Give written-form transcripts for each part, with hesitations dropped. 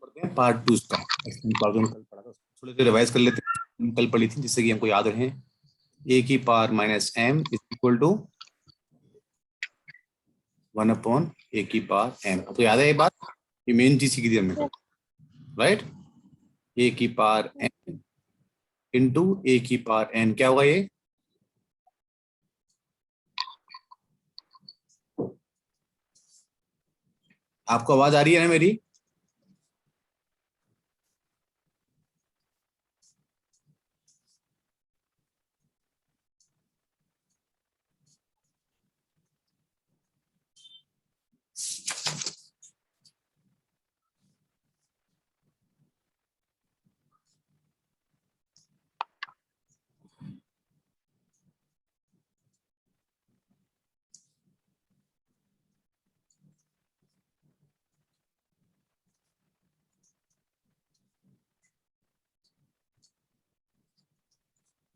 करते हैं पार्ट 2 का। पार्ट 1 कल पढ़ा था, थोड़ी देर रिवाइज कर लेते हैं। कल पढ़ी थी जिससे कि हमको याद रहे। ए की power minus M is equal to 1 upon A की पावर एम। आपको याद है ये बात? ये मेन चीज सीखी थी हमने कल, राइट? ए की पावर एन इंटू ए की पावर एन क्या होगा ये? आपको आवाज आ रही है ना मेरी?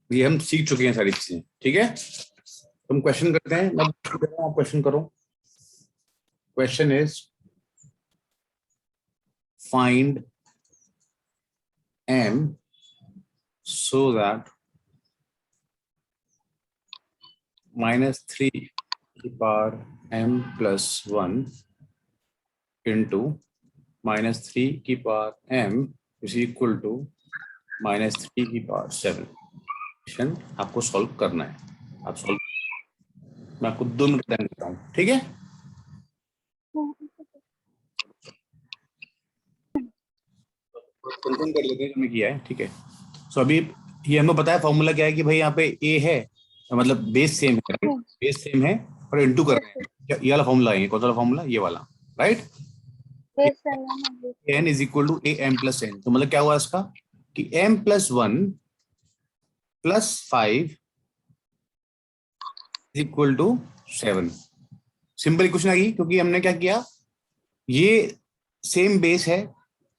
ये हम सीख चुके हैं सारी चीजें, ठीक है? तुम क्वेश्चन करते हैं, मैं आप क्वेश्चन करो। Question is find m so that -3 की पावर m plus 1 into -3 की power m is equal to -3 की पावर 7। क्वेश्चन आपको सॉल्व करना है। आप सॉल्व, मैं आपको 2 मिनट टाइम देता हूँ, ठीक है? कंफर्म कर लेते हैं हमने किया है, ठीक है? सो अभी ये हमें पता है फॉर्मूला क्या है कि भाई यहाँ पे a है, मतलब बेस सेम है, बेस सेम है और इंटू कर रहे हैं। ये वाला फॉर्मूला है, कौन सा फॉर्मूला? ये वाला, right? n is equal to A M plus N. तो मतलब क्या हुआ इसका कि m plus 1 plus 5 is equal to 7। Simple equation आ गई, क्योंकि हमने क्या किया, ये सेम बेस है,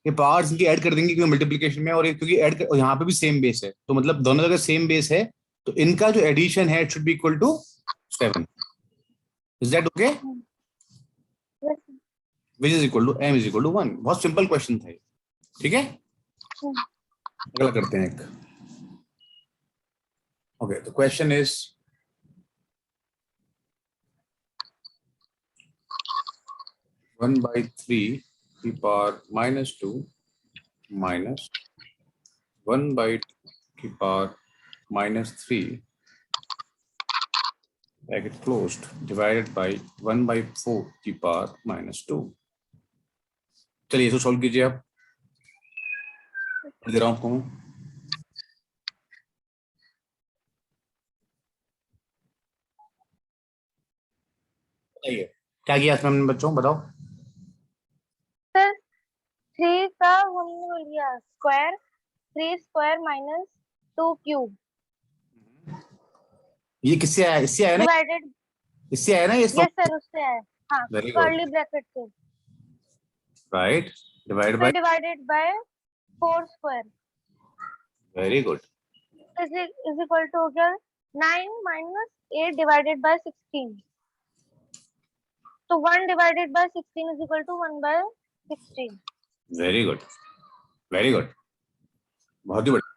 ये पावर्स इनकी ऐड कर देंगे क्योंकि मल्टीप्लिकेशन में, और क्योंकि ऐड यहाँ पे भी सेम बेस है, तो मतलब दोनों जगह सेम बेस है, तो इनका जो एडिशन है it should be equal to 7। Is that okay? Which is equal to m is equal to 1। बहुत सिंपल क्वेश्चन था ये, ठीक है? अगला करते हैं एक। ओके, तो क्वेश्चन इज 1/3 की पावर -2 माइनस 1/2 की power -3 bracket closed divided by 1/4 की पावर -2। चलिए इसको सॉल्व कीजिए आप, दे रहा हूं आपको मैं। बताइए क्या किया इसमें हमने बच्चों, बताओ। सर 3 का हमने लिया स्क्वायर, 3 स्क्वायर माइनस 2 क्यूब। ये किससे आया? इससे आया ना? डिवाइडेड, इससे आया ना ये? यस सर उससे है। हाँ, वेरी गुड, कर्ली ब्रैकेट से। राइट। डिवाइड फिर by, divided by 4 square very good. Is equal to हो गया 9 माइनस 8 डिवाइडेड बाय 16। तो 1 divided by 16 is equal to 1/16। Very good, very good, बहुत ही बढ़िया।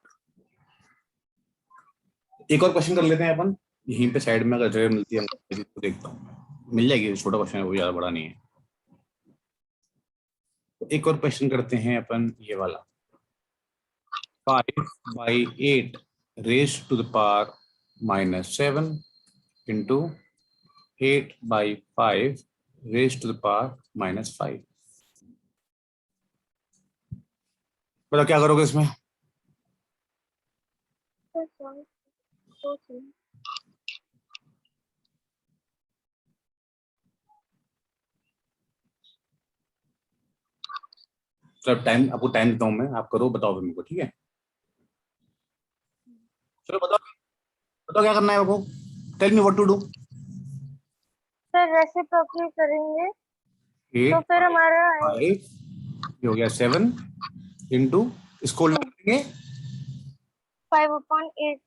एक और क्वेश्चन कर लेते हैं अपन, यहीं पे साइड में अगर जगह मिलती है तो देखता हूँ, मिल जाएगी। छोटा क्वेश्चन है, वो ज्यादा बड़ा नहीं है। तो एक और क्वेश्चन करते हैं अपन, ये वाला। 5/8 raised to the power -7 into 8/5 raised to the power -5। बताओ क्या करोगे इसमें? चलो टाइम, आपको टाइम देता हूँ मैं, आप करो, बताओ फिर मेरे को, ठीक है? चलो बताओ, बताओ क्या करना है आपको। Tell me what to do. Sir reciprocal करेंगे तो 8 फिर बाई हमारा 5 ये हो गया 7 इंटू, इसको उल्टा करेंगे, 5/8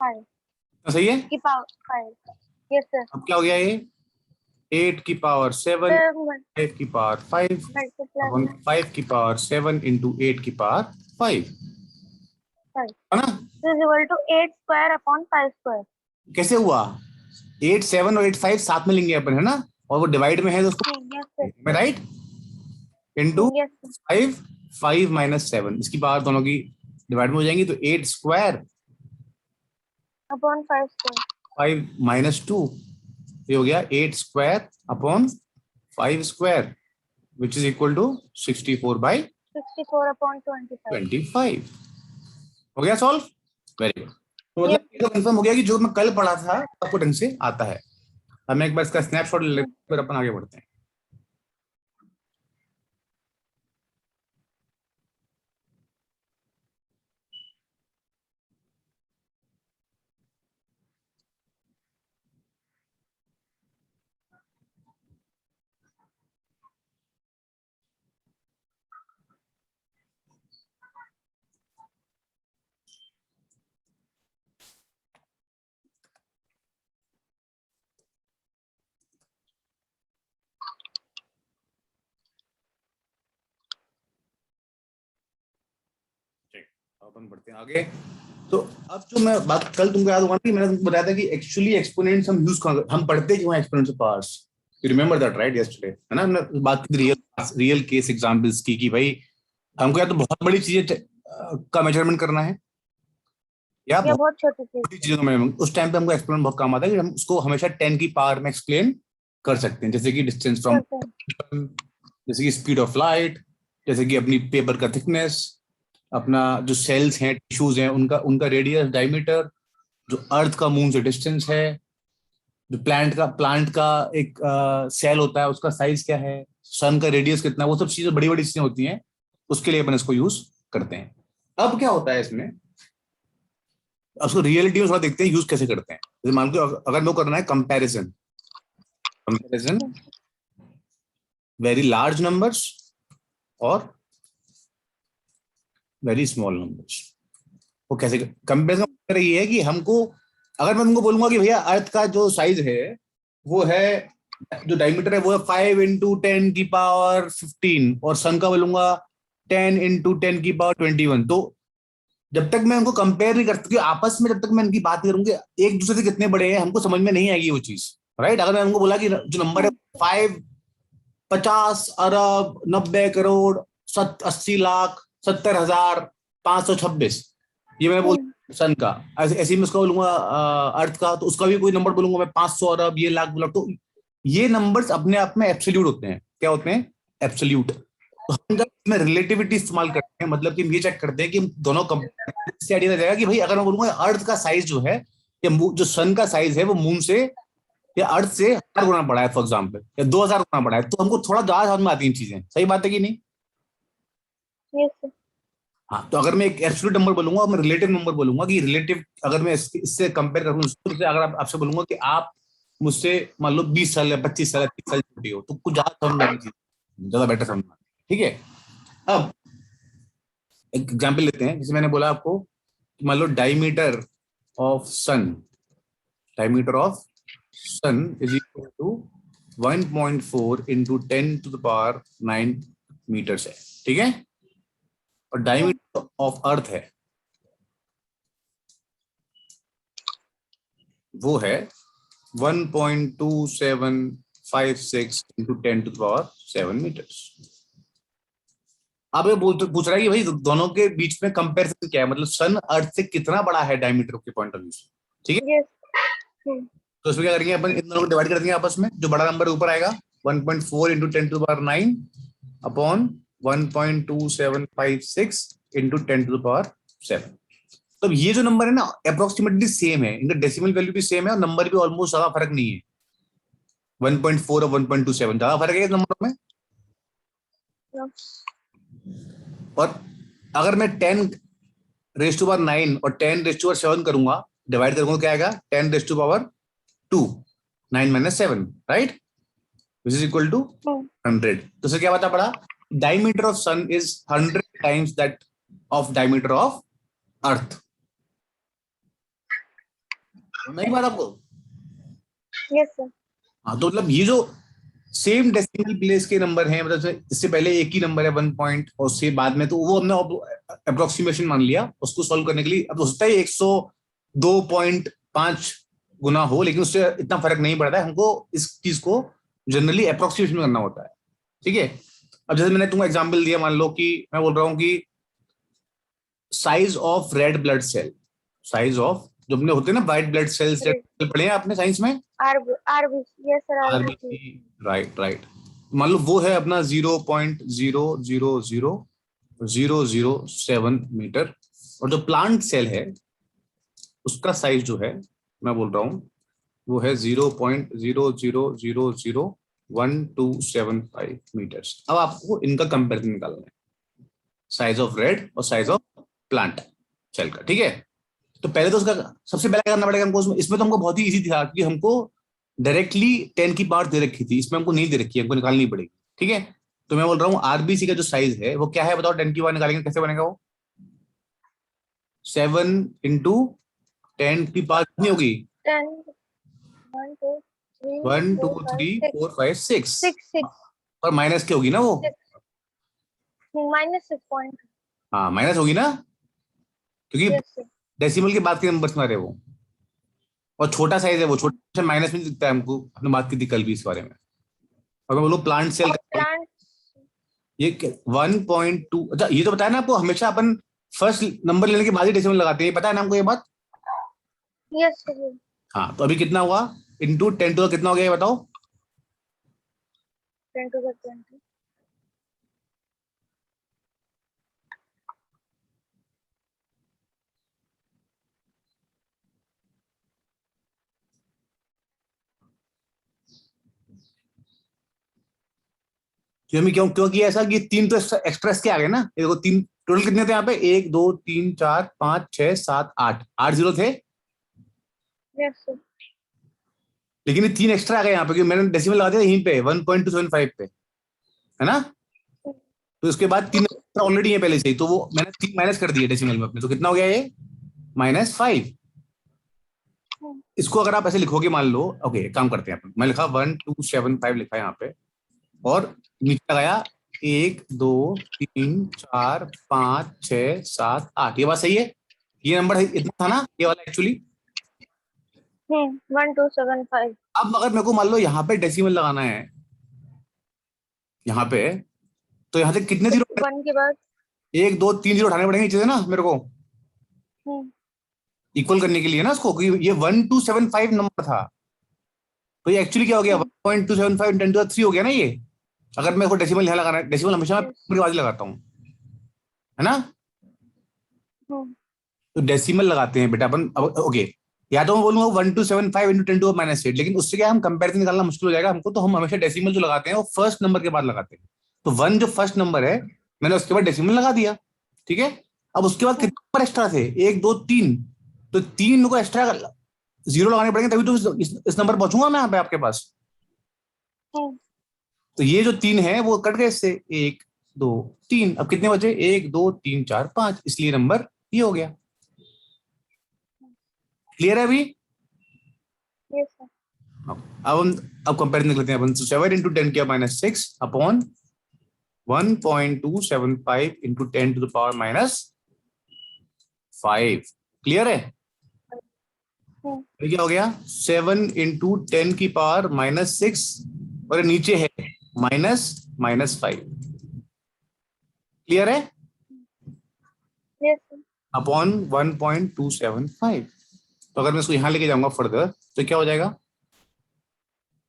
5 तो सही है। की पावर 5। Yes sir. अब क्या हो गया ये? 8 की पावर 7 5 की पावर 5 मल्टीप्लाई अपॉन 5 की पावर 7 इंटू 8 की पावर 5 है ना। Is equal to 8 square upon 5 square. कैसे हुआ? 8 7 और 8 5 साथ में लेंगे अपन, है ना, और वो डिवाइड में है तो उसको, यस सर, मैं right, into yes sir 5 5 minus 7 इसकी पावर दोनों की डिवाइड में हो जाएंगी, तो 8 स्क्वायर अपॉन 5 स्क्वायर। 5 माइनस 2, ये हो गया 8 square upon 5 square which is equal to 64 by 64 upon 25। 25। हो गया सॉल्व, वेरी गुड। तो यस मतलब ये तो कंफर्म हो गया कि जो मैं कल पढ़ा था आपको ढंग से आता है। हमें एक बार इसका स्नैपशॉट ले लेते हैं, फिर अपन आगे बढ़ते हैं। अपन बढ़ते हैं आगे। तो अब जो मैं बात कल तुमको याद होगा कि मैंने तुमको बताया था कि एक्चुअली एक्सपोनेंट्स हम यूज हम पढ़ते क्यों हैं exponents of powers. You remember that right yesterday, है ना, हमने बात की रियल केस एग्जांपल्स की भाई हमको या तो बहुत बड़ी चीजें का मेजरमेंट करना है या ये बहुत बहुत छोटी चीज छोटी है। चीजों का measurement। उस टाइम पे हमको एक्सपोनेंट बहुत काम आता है कि हम उसको हमेशा 10 की पावर में एक्सप्लेन कर सकते हैं, जैसे कि डिस्टेंस फ्रॉम, करते हैं। जैसे कि स्पीड ऑफ लाइट, जैसे कि अपनी पेपर का थिकनेस, अपना जो सेल्स हैं टिश्यूज हैं उनका उनका रेडियस डायमीटर, जो अर्थ का मून से डिस्टेंस है, जो प्लांट का एक सेल होता है उसका साइज क्या है, सन का रेडियस कितना है, वो सब चीजें बड़ी बड़ी चीजें होती हैं, उसके लिए अपन इसको यूज करते हैं। अब क्या होता है इसमें, उसको रियलिटी में थोड़ा देखते हैं यूज कैसे करते हैं। जैसे मान लो अगर मेरे को करना है comparison, comparison very large numbers और वेरी स्मॉल नंबर्स, वो कैसे कंपेरिजन ये है कि हमको, अगर मैं तुमको बोलूंगा कि भैया अर्थ का जो साइज है वो है, जो डायमीटर है वो है 5 × 10⁻15 और सन का बोलूंगा 10 × 10⁻21, तो जब तक मैं उनको कंपेयर नहीं कर सकती आपस में, जब तक मैं इनकी बात करूंगी एक दूसरे से कितने बड़े हैं हमको समझ में नहीं आएगी वो चीज, राइट। अगर मैं उनको बोला कि जो नंबर है 5 50 अरब 90 करोड़ 80 लाख 70,526, ये मैं बोल सन का, ऐसे ही मैं उसका बोलूंगा अर्थ का, तो उसका भी कोई नंबर बोलूंगा मैं 500 अरब ये लाख लाख, तो ये नंबर्स अपने आप में एब्सोल्यूट होते हैं। क्या होते हैं? एब्सोल्यूट। तो हम जब इसमें रिलेटिविटी इस्तेमाल करते हैं, मतलब कि हम ये चेक करते हैं कि हम दोनों कंपेयर से आइडिया लग जाएगा कि भाई अगर मैं बोलूंगा अर्थ का साइज जो है या जो सन का साइज है वो मून से या अर्थ से 1000 गुना बड़ा है फॉर एग्जाम्पल, या 2000 गुना बड़ा है, तो हमको थोड़ा ज्यादा समझ में आती हैं चीजें। सही बात है कि नहीं? Yes sir. हाँ, तो अगर मैं एक एब्सोल्यूट नंबर बोलूंगा और मैं रिलेटिव नंबर बोलूंगा कि रिलेटिव, अगर मैं इससे कंपेयर करूँ, जैसे अगर आपसे बोलूंगा कि आप मुझसे मान लो 20 साल या 25 साल या 30 साल छोटे हो, तो कुछ ज्यादा समझ में आएगी चीज, ज्यादा बेटर समझ में आएगी। ठीक है, अब एक एग्जाम्पल लेते हैं, जैसे मैंने बोला आपको कि मान लो diameter of sun is equal to 1.4 into 10⁻9 metres है, ठीक है, और डायमीटर ऑफ अर्थ है वो है 1.2756 इंटू 10⁻7 मीटर्स। अब ये पूछ रहा है कि भाई दोनों के बीच में कंपैरिजन क्या है, मतलब सन अर्थ से कितना बड़ा है डायमीटर के पॉइंट ऑफ व्यू से, ठीक है। यस। तो इसमें क्या करेंगे अपन, इन दोनों को डिवाइड कर देंगे आपस में, जो बड़ा नंबर ऊपर आएगा 1.4 इंटू 10⁻9 अपॉन 1.2756 इंटू 10⁻7। तो ये जो नंबर है ना अप्रोक्सीमेटली सेम है, इनका डेसिमल वैल्यू भी सेम है और नंबर भी ऑलमोस्ट ज्यादा फर्क नहीं है, 1.4 और 1.27 ज्यादा फर्क है इस नंबर में। और अगर मैं 10⁻9 और 10⁻7 करूंगा, डिवाइड करूंगा, क्या आएगा 10⁻2 9 - 7, right, which is equal to 100। तो सर क्या बता पड़ा, diameter of sun is 100 times that of diameter of earth. नहीं बात आपको? Yes sir. हाँ, तो मतलब ये जो सेम डेसिमल प्लेस के नंबर हैं, मतलब इससे पहले एक ही नंबर है 1 पॉइंट और उससे बाद में, तो वो हमने अप्रोक्सीमेशन मान लिया उसको सॉल्व करने के लिए। अब हो सकता है 102.5 गुना हो, लेकिन उससे इतना फर्क नहीं पड़ता है, हमको इस चीज को जनरली अप्रोक्सीमेशन में करना होता है, ठीक है। अब जैसे मैंने तुमको एग्जांपल दिया, मान लो कि मैं बोल रहा हूँ कि size of red blood cell, size of जो अपने होते हैं ना व्हाइट ब्लड सेल्स, पढ़े हैं आपने साइंस में, RBC, yes sir, RBC. RBC, right right. मान लो वो है अपना 0.0000007 मीटर, और जो प्लांट सेल है उसका साइज जो है मैं बोल रहा हूं वो है 0.00001,275 मीटर्स। अब आपको इनका कंपेरिजन निकालना है, साइज ऑफ रेड और साइज ऑफ प्लांट सेल का, ठीक है। तो पहले तो उसका सबसे पहले क्या करना पड़ेगा हमको, इसमें तो हमको बहुत ही इजी था क्योंकि हमको डायरेक्टली 10 की पावर दे रखी थी, इसमें हमको नहीं दे रखी है, हमको निकालनी पड़ेगी, ठीक है। तो मैं बोल रहा हूँ आरबीसी का जो साइज है वो क्या है बताओ, 10 की पावर निकालेंगे कैसे बनेगा वो, 7 × 10 की पावर कितनी होगी, 10, 1 2 3 1 2 4 5 3 6 4 5 6, 6 और माइनस की होगी ना वो, -6 पॉइंट, हाँ माइनस होगी ना, क्योंकि यस सर। डेसिमल के बाद के नंबर में आ रहे वो, और छोटा साइज है वो, छोटा माइनस में दिखता है हमको, हमने बात की थी कल भी इस बारे में। अगर बोलो प्लांट सेल और प्लांट, ये 1.2, अच्छा ये तो बताया ना आपको, हमेशा अपन फर्स्ट नंबर लेने के बाद ही डेसिमल लगाते हैं, पता है ना हमको ये बात। Yes sir. हाँ तो अभी कितना हुआ, इंटू 10 टू कितना हो गया ये बताओ, 10 to the 20, कि हमें क्यों क्यों किया ऐसा कि तीन तो एक्स्ट्रा के आ गए ना, ये देखो तीन टोटल कितने थे यहाँ पे, 1 2 3 4 5 6 7 8, 8 जीरो थे, यस सर। लेकिन ये तीन एक्स्ट्रा आ गए यहाँ पे क्योंकि मैंने डेसिमल लगा दिया यहीं पे 1.275 पे, है ना। तो इसके बाद तीन एक्स्ट्रा ऑलरेडी है पहले से ही, तो वो मैंने तीन माइनस कर दिए डेसिमल में अपने, तो कितना हो गया ये -5। इसको अगर आप ऐसे लिखोगे मान लो, ओके काम करते हैं अपन, मैं लिखा 1275 लिखा है यहाँ पे, और नीचे लगाया 1 2 3 4 5 6 7 8, ये बात सही है, ये नंबर इतना था ना ये वाला एक्चुअली। 1275, अब अगर मेरे को मान लो यहाँ पे डेसिमल लगाना है यहाँ पे, तो यहाँ से कितने जीरो, 1 के बाद 1 2 3 जीरो उठाने पड़ेंगे नीचे से ना मेरे को, इक्वल करने के लिए ना उसको, क्योंकि ये 1275 नंबर था, तो ये एक्चुअली क्या हो गया 1.275 10 to the 3 हो गया ना ये। अगर मेरे को डेसिमल यहाँ लगाना है, डेसिमल हमेशा मैं नंबर के बाद ही लगाता हूँ, है ना। तो डेसिमल लगाते हैं बेटा अपन, अब ओके, या तो मैं बोलूंगा 1275 इंटू 10 टू -8, लेकिन उससे क्या हम कंपेरिजन निकालना मुश्किल हो जाएगा हमको, तो हम हमेशा डेसिमल जो लगाते हैं वो फर्स्ट नंबर के बाद लगाते हैं। तो 1 जो फर्स्ट नंबर है मैंने उसके बाद डेसिमल लगा दिया, ठीक है। अब उसके बाद कितने नंबर एक्स्ट्रा थे, 1 2 3, तो 3 को एक्स्ट्रा जीरो लगाने पड़ेंगे तभी तो इस नंबर पहुंचूंगा मैं यहाँ पे आपके पास। तो ये जो 3 है वो कट गए इससे, 1 2 3, अब कितने बचे 1 2 3 4 5, इसलिए नंबर ये हो गया। क्लियर है अभी। Yes sir. अब कंपेरिजन निकलते हैं अपन, 7 इंटू 10 किया -6 upon 1.275 into 10 to the power -5, clear है। क्या हो गया 7 इंटू 10 की पावर -6, और नीचे है -5, क्लियर है, यस सर। अपॉन 1.275। तो अगर मैं इसको यहां लेके जाऊंगा फर्दर तो क्या हो जाएगा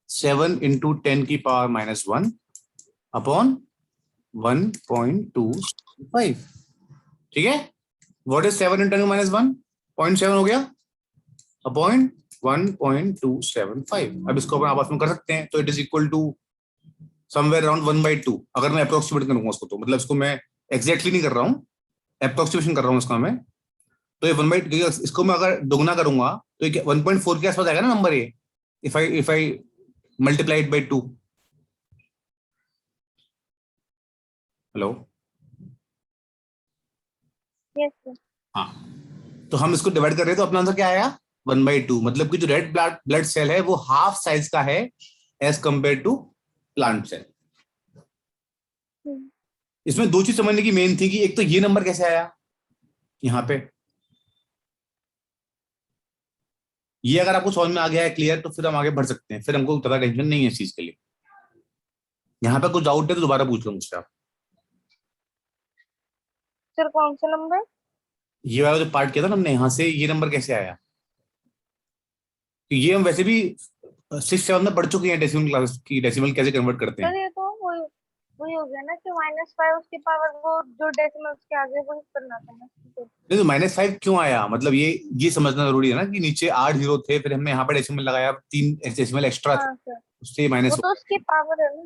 7 इंटू 10 की पावर -1 अपॉन 1.25, ठीक है। व्हाट इज 7 इंटू 1 0.7 हो गया अपॉन 1.275। अब इसको अपन आपस में कर सकते हैं, तो it is equal to somewhere around 1/2। अगर मैं अप्रोक्सीमेट करूंगा उसको, तो मतलब इसको मैं एग्जैक्टली नहीं कर रहा हूँ, अप्रोक्सीमेशन कर रहा हूँ इसका मैं, तो ये 1/2, इसको मैं अगर दोगुना करूंगा तो ये 1.4 के आसपास आएगा ना नंबर ये, if I multiply it by 2। Hello, yes sir. हाँ, तो हम इसको डिवाइड कर रहे हैं तो अपना आंसर क्या आया 1/2, मतलब कि जो रेड ब्लड सेल है वो हाफ साइज का है as compare to plant cell. इसमें दो चीज समझने की मेन थी कि एक तो ये नंबर कैसे आया यहाँ पे, ये अगर आपको समझ में आ गया है क्लियर तो फिर हम आगे बढ़ सकते हैं, फिर हमको ज्यादा टेंशन नहीं है इस चीज के लिए। यहाँ पे कुछ डाउट है तो दोबारा पूछ लो मुझसे आप। सर कौन सा नंबर? ये वाला जो पार्ट किया था ना हमने, यहाँ से ये नंबर कैसे आया, तो ये हम वैसे भी 6 7 में पढ़ चुके हैं, डेसिमल क्लास की डेसिमल कैसे कन्वर्ट करते हैं। सर ये तो वही वही हो गया ना कि -5 उसकी पावर वो जो डेसिमल्स के आगे वही करना था ना। नहीं तो -5 क्यों आया, मतलब ये समझना जरूरी है ना कि नीचे 8 जीरो थे, फिर हमने यहाँ पे डेसिमल लगाया, 3 डेसिमल एक्स्ट्रा थे, हाँ सर, उससे वो माइनस। तो उसकी पावर है ना।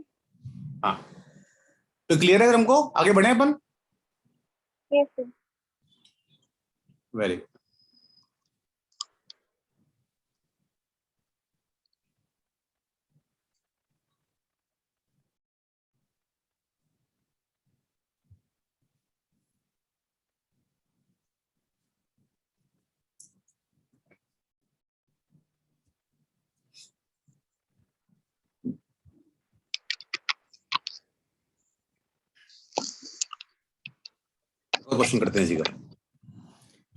हाँ तो क्लियर है, हमको आगे बढ़े अपन। Yes sir. Very good. Question करते हैं इसी का।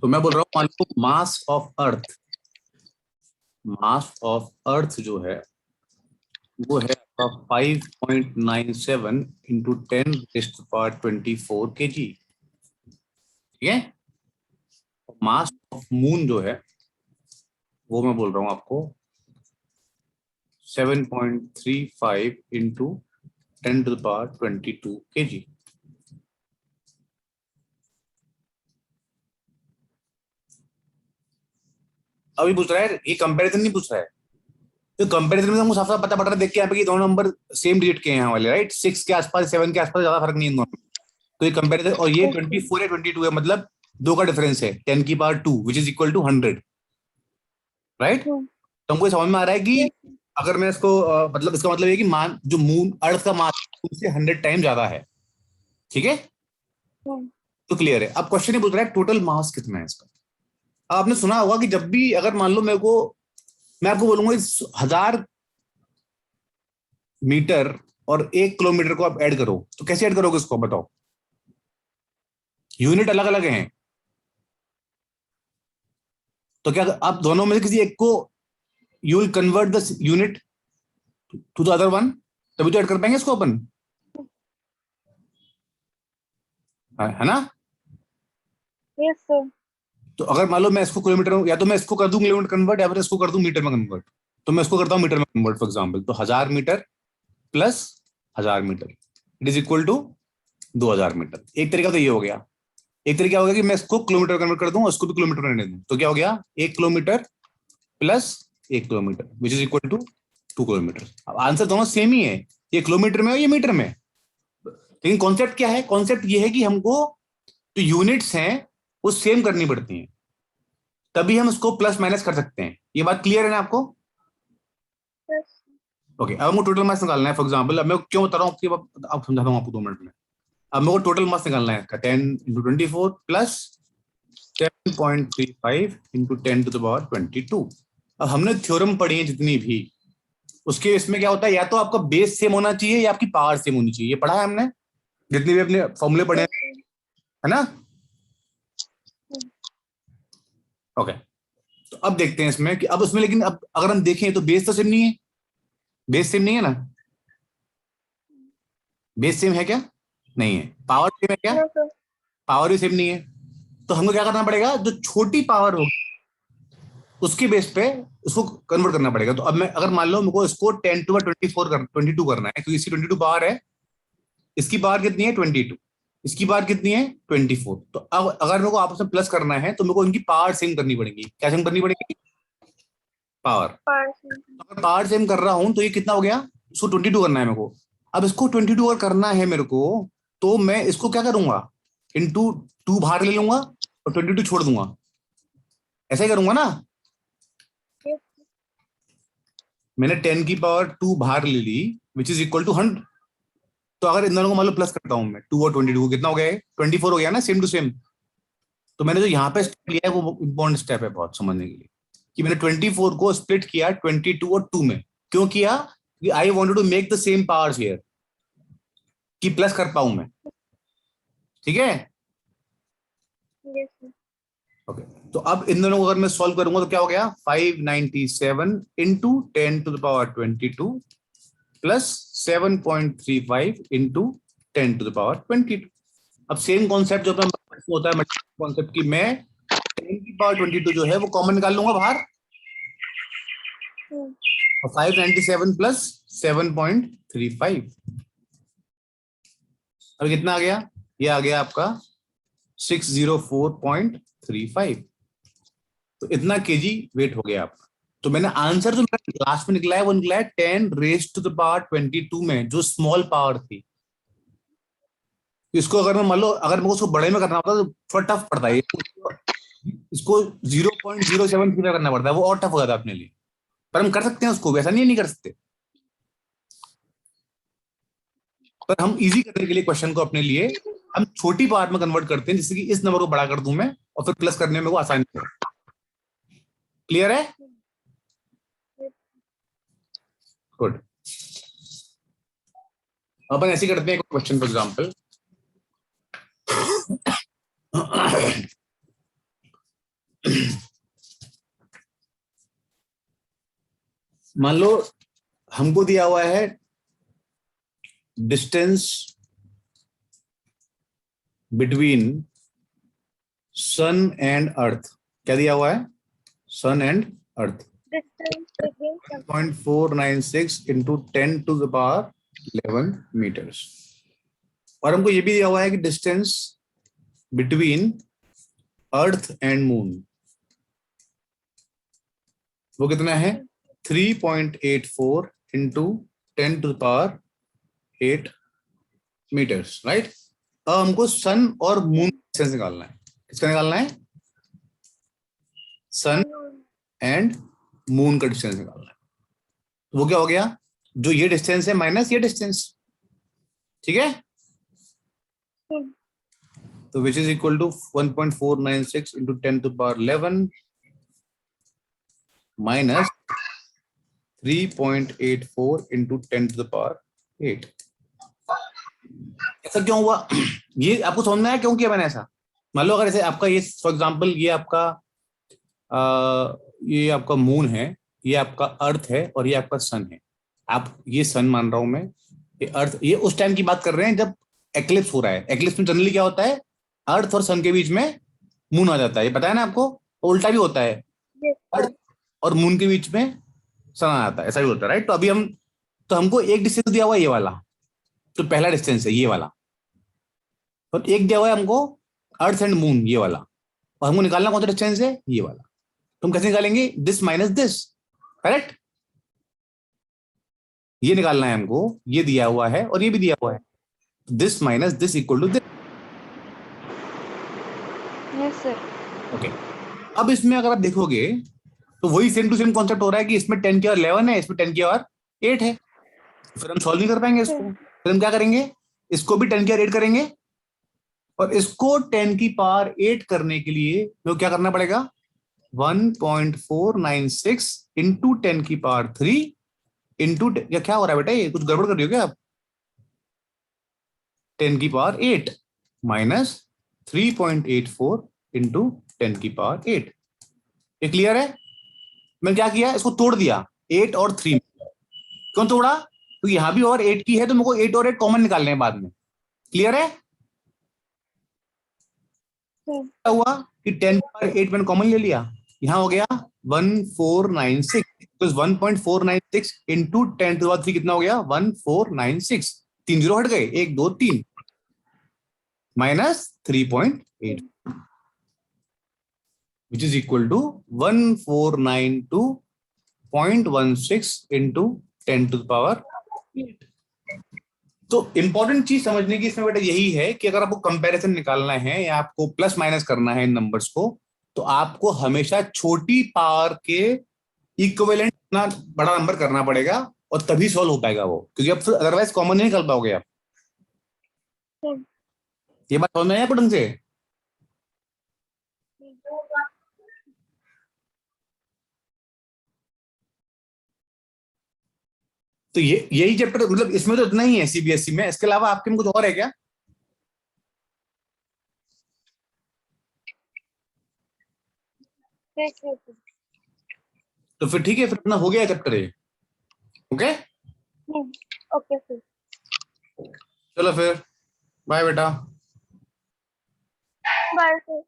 तो मैं बोल रहा हूँ मान लो मास ऑफ अर्थ जो है वो है 5.97 इंटू 10⁻24 kg, ठीक है। मास ऑफ मून जो है वो मैं बोल रहा हूँ आपको 7.35 इंटू 10⁻22 kg। अभी पूछ रहा है, ये कंपैरिजन नहीं पूछ रहा है, तो कंपैरिजन में हमको साफ साफ पता पड़ रहा है देख के यहाँ पे कि दोनों नंबर सेम डिजिट के हैं यहाँ वाले, राइट। 6 के आसपास 7 के आसपास ज्यादा फर्क नहीं है इन दोनों में। तो ये कंपैरिजन, और ये 24 है 22 है, मतलब 2 का डिफरेंस है, 10⁻2 which is equal to 100, right. तो हमको समझ में आ रहा है कि अगर मैं इसको मतलब इसका मतलब ये कि मान जो मून अर्थ का मास उससे 100 टाइम ज्यादा है, ठीक है। तो क्लियर है। अब क्वेश्चन ये पूछ रहा है टोटल मास कितना है इसका। आपने सुना होगा कि जब भी अगर मान लो मैं आपको बोलूंगा 1000 मीटर और 1 किलोमीटर को आप ऐड करो, तो कैसे ऐड करोगे इसको बताओ, यूनिट अलग अलग हैं। तो क्या आप दोनों में से किसी एक को you will convert the unit to the other one, तभी तो ऐड कर पाएंगे इसको अपन, है ना। Yes sir. तो अगर मान लो मैं इसको किलोमीटर, या तो मैं इसको कर दूं किलोमीटर कन्वर्ट, या फिर इसको कर दूं मीटर में कन्वर्ट। तो मैं इसको करता हूं मीटर में कन्वर्ट फॉर एग्जाम्पल, तो 1000 meter plus 1000 meter it is equal to 2000 meter. एक तरीका तो ये हो गया। एक तरीका हो गया कि मैं इसको किलोमीटर कन्वर्ट कर दूं और इसको भी किलोमीटर में दूं, तो क्या हो गया 1 kilometer plus 1 kilometer which is equal to 2 kilometer. अब आंसर दोनों सेम ही है, ये किलोमीटर में और ये मीटर में, लेकिन कॉन्सेप्ट क्या है, कॉन्सेप्ट ये है कि हमको जो यूनिट्स हैं वो सेम करनी पड़ती हैं, तभी हम उसको प्लस माइनस कर सकते हैं। ये बात क्लियर है ना आपको। ओके अब हमको टोटल मास निकालना है फॉर एग्जाम्पल। अब मैं क्यों बता रहा हूँ आप समझाता हूँ आपको 2 मिनट में। अब मेरे को टोटल मास निकालना है 10 इंटू 24 प्लस 7.35 इंटू 10⁻22। अब हमने थ्योरम पढ़ी है जितनी भी, उसके इसमें क्या होता है, या तो आपका बेस सेम होना चाहिए या आपकी पावर सेम होनी चाहिए, ये पढ़ा है हमने जितनी भी अपने फॉर्मूले पढ़े हैं, है ना। ओके तो अब देखते हैं इसमें कि अब उसमें, लेकिन अब अगर हम देखें तो बेस तो सेम नहीं है, बेस सेम नहीं है ना, बेस सेम है क्या, नहीं है। पावर सेम है क्या, पावर भी सेम नहीं है। तो हमको क्या करना पड़ेगा, जो छोटी पावर होगी उसके बेस पे उसको कन्वर्ट करना पड़ेगा। तो अब मैं अगर मान लो मुझको इसको 10⁻22 करना है, क्योंकि इसकी 22 पावर है, इसकी पावर कितनी है 22, इसकी पावर कितनी है 24। तो अब अगर मेरे को आपस में प्लस करना है तो मेरे को इनकी पावर सेम करनी पड़ेगी। क्या सेम करनी पड़ेगी, पावर। अगर पावर सेम कर रहा हूं तो ये कितना हो गया, इसको 22 करना है मेरे को। अब इसको 22 अगर करना है मेरे को, तो मैं इसको क्या करूंगा, इंटू 2 बाहर ले लूंगा और 22 छोड़ दूंगा, ऐसा ही करूंगा ना। मैंने 10⁻2 बाहर ले ली विच इज इक्वल टू 100। तो अगर इन दोनों को मान लो प्लस करता हूं मैं, 2 और 22 कितना हो गया, 24 हो गया ना, सेम टू सेम। तो मैंने जो यहाँ पे स्टेप लिया है वो इंपॉर्टेंट स्टेप है बहुत समझने के लिए, कि मैंने 24 को स्प्लिट किया 22 और 2 में। क्यों किया, I wanted to make the same powers here, कि प्लस कर पाऊं मैं, ठीक है। Yes, sir. ओके, तो अब इन दोनों को अगर मैं सॉल्व करूंगा तो क्या हो गया, 597 इंटू 10⁻22 प्लस 7.35 इंटू 10⁻22। अब सेम कॉन्सेप्ट जो होता है कॉन्सेप्ट की, मैं 10⁻22 जो है वो कॉमन निकाल लूंगा बाहर, और 597 प्लस 7.35, अब कितना आ गया, ये आ गया आपका 604.35। तो इतना केजी वेट हो गया आपका। तो मैंने आंसर जो मेरा लास्ट में निकला है वो निकला है 10⁻22 में, जो स्मॉल पावर थी। इसको अगर मैं मान लो, अगर मेरे को उसको बड़े में करना होता तो थोड़ा टफ पड़ता है, इसको 0.073 में करना पड़ता है, वो और टफ हो जाता है अपने लिए। पर हम कर सकते हैं उसको, वैसा नहीं कर सकते। पर हम इजी करने के लिए क्वेश्चन को अपने लिए हम छोटी पार्ट में कन्वर्ट करते हैं, जिससे कि इस नंबर को बड़ा कर दूं मैं, और फिर प्लस करने में वो आसानी हो। क्लियर है? गुड। अपन ऐसे करते हैं क्वेश्चन फॉर एग्जांपल। मान लो हमको दिया हुआ है distance between sun and earth. क्या दिया हुआ है? Sun and earth. Distance between sun. 0.496 into 10⁻11 metres. और हमको ये भी दिया हुआ है कि distance between earth and moon वो कितना है, 3.84 इंटू 10⁸ मीटर्स, राइट। अब हमको सन और मून डिस्टेंस निकालना है। किसका निकालना है? सन एंड मून का डिस्टेंस निकालना है। तो वो क्या हो गया, जो ये डिस्टेंस है माइनस ये डिस्टेंस, ठीक है। तो which is equal to 1.496 into 10⁻11 minus 3.84 into 10⁸। ऐसा क्यों हुआ? ये आपको समझ में आया क्यों किया मैंने ऐसा? मान लो अगर ऐसे आपका ये फॉर एग्जांपल ये आपका मून है, ये आपका अर्थ है, और ये आपका सन है। आप ये सन मान रहा हूं मैं, ये अर्थ, ये उस टाइम की बात कर रहे हैं जब एक्लिप्स हो रहा है। एक्लिप्स में जनरली क्या होता है, अर्थ और सन के बीच में मून आ जाता है, ये पता है ना आपको। उल्टा भी होता है, अर्थ और मून के बीच में सन आ जाता है, ऐसा भी होता है, राइट। तो हमको एक डिस्टेंस दिया हुआ है ये वाला, तो पहला डिस्टेंस है ये वाला, और एक दिया हुआ है हमको अर्थ एंड मून ये वाला, और हमको निकालना कौन सा डिस्टेंस है, ये वाला। तो हम कैसे निकालेंगे, दिस माइनस दिस, करेक्ट। ये निकालना है हमको, ये दिया हुआ है और ये भी दिया हुआ है, this minus this equal to this. Yes, sir. Okay, अब इसमें अगर आप देखोगे तो वही सेम टू सेम कॉन्सेप्ट हो रहा है कि इसमें 10 की पावर 11 है, इसमें 10 की पावर 8 है। फिर हम सॉल्व नहीं कर पाएंगे इसको, फिर हम क्या करेंगे, इसको भी 10 की पावर 8 करेंगे, और इसको 10 की पावर 8 करने के लिए तो क्या करना पड़ेगा, 1.496 इंटू 10 की पावर 3 इंटू, क्या हो रहा है बेटा, ये कुछ गड़बड़ कर रही हो क्या आप? 10 की पावर 8 माइनस 3.84 इंटू 10 की पावर 8। ये क्लियर है? मैंने क्या किया, इसको तोड़ दिया 8 और 3 में। क्यों तोड़ा? तो यहां भी और 8 की है, तो मेरे को 8 और 8 कॉमन निकालने हैं बाद में। क्लियर है? क्या हुआ कि 10 की पावर 8 मैंने कॉमन ले लिया, यहां हो गया 1496, तो 1.496 इंटू 10⁻³ कितना हो गया, 1496। 3 जीरो हट गए, 1 2 3 minus 3.8, which is equal to 1492.16 into 10⁸। तो इंपॉर्टेंट चीज समझने की इसमें बेटा यही है कि अगर आपको कंपैरिजन निकालना है या आपको प्लस माइनस करना है इन नंबर्स को, तो आपको हमेशा छोटी पावर के इक्विवेलेंट इतना बड़ा नंबर करना पड़ेगा, और तभी सॉल्व हो पाएगा वो, क्योंकि अब फिर अदरवाइज कॉमन नहीं निकल पाओगे आप। ये बात समझ में आया ढंग से? तो ये यही चैप्टर, मतलब इसमें तो इतना ही है सीबीएसई में, इसके अलावा आपके में कुछ और है क्या? ठीक है। तो फिर ठीक है, फिर अपना हो गया चैप्टर ये। Okay, okay sir. चलो फिर, बाय बेटा। Bye sir.